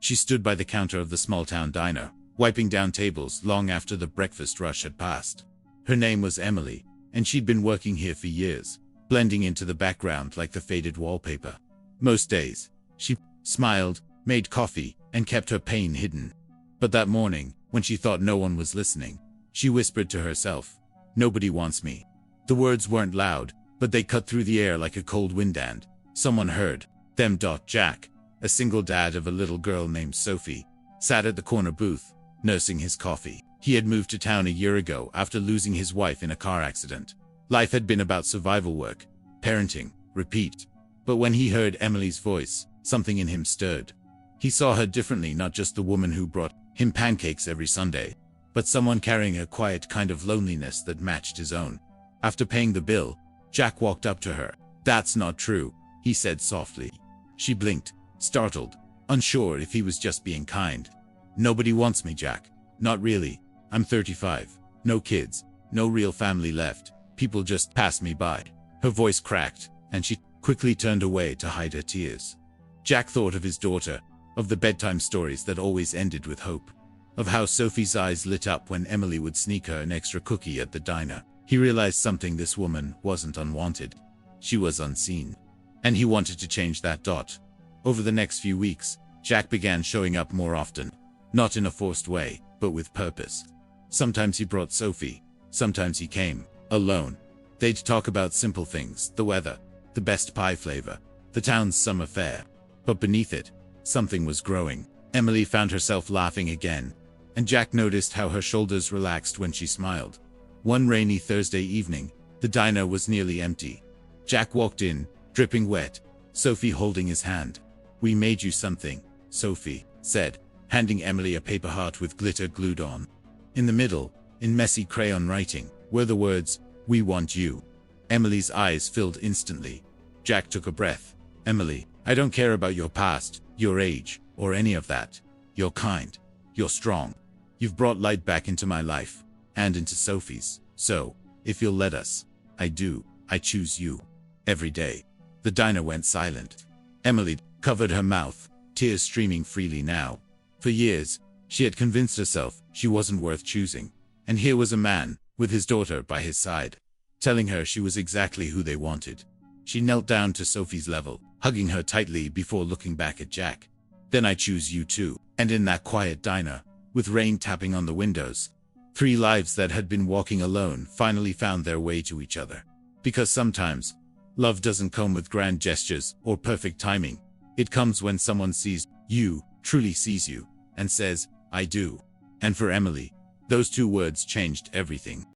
She stood by the counter of the small-town diner, wiping down tables long after the breakfast rush had passed. Her name was Emily, and she'd been working here for years, blending into the background like the faded wallpaper. Most days, she smiled, made coffee, and kept her pain hidden. But that morning, when she thought no one was listening, she whispered to herself, "Nobody wants me." The words weren't loud, but they cut through the air like a cold wind, and someone heard them. Jack, a single dad of a little girl named Sophie, sat at the corner booth, nursing his coffee. He had moved to town a year ago after losing his wife in a car accident. Life had been about survival work, parenting, repeat. But when he heard Emily's voice, something in him stirred. He saw her differently, not just the woman who brought him pancakes every Sunday, but someone carrying a quiet kind of loneliness that matched his own. After paying the bill, Jack walked up to her. "That's not true," he said softly. She blinked, startled, unsure if he was just being kind. "Nobody wants me, Jack. Not really. I'm 35. No kids. No real family left. People just pass me by." Her voice cracked, and she quickly turned away to hide her tears. Jack thought of his daughter, of the bedtime stories that always ended with hope, of how Sophie's eyes lit up when Emily would sneak her an extra cookie at the diner. He realized something: this woman wasn't unwanted. She was unseen. And he wanted to change that. Over the next few weeks, Jack began showing up more often. Not in a forced way, but with purpose. Sometimes he brought Sophie. Sometimes he came, alone. They'd talk about simple things: the weather, the best pie flavor, the town's summer fair. But beneath it, something was growing. Emily found herself laughing again, and Jack noticed how her shoulders relaxed when she smiled. One rainy Thursday evening, the diner was nearly empty. Jack walked in, dripping wet, Sophie holding his hand. "We made you something," Sophie said, handing Emily a paper heart with glitter glued on. In the middle, in messy crayon writing, were the words, "We want you." Emily's eyes filled instantly. Jack took a breath. "Emily, I don't care about your past, your age, or any of that. You're kind. You're strong. You've brought light back into my life, and into Sophie's. So, if you'll let us, I choose you. Every day." The diner went silent. Emily covered her mouth, tears streaming freely now. For years, she had convinced herself she wasn't worth choosing. And here was a man, with his daughter by his side, telling her she was exactly who they wanted. She knelt down to Sophie's level, hugging her tightly before looking back at Jack. "Then I choose you too." And in that quiet diner, with rain tapping on the windows, 3 lives that had been walking alone finally found their way to each other. Because sometimes, love doesn't come with grand gestures or perfect timing. It comes when someone sees you, truly sees you, and says, "I do." And for Emily, those 2 words changed everything.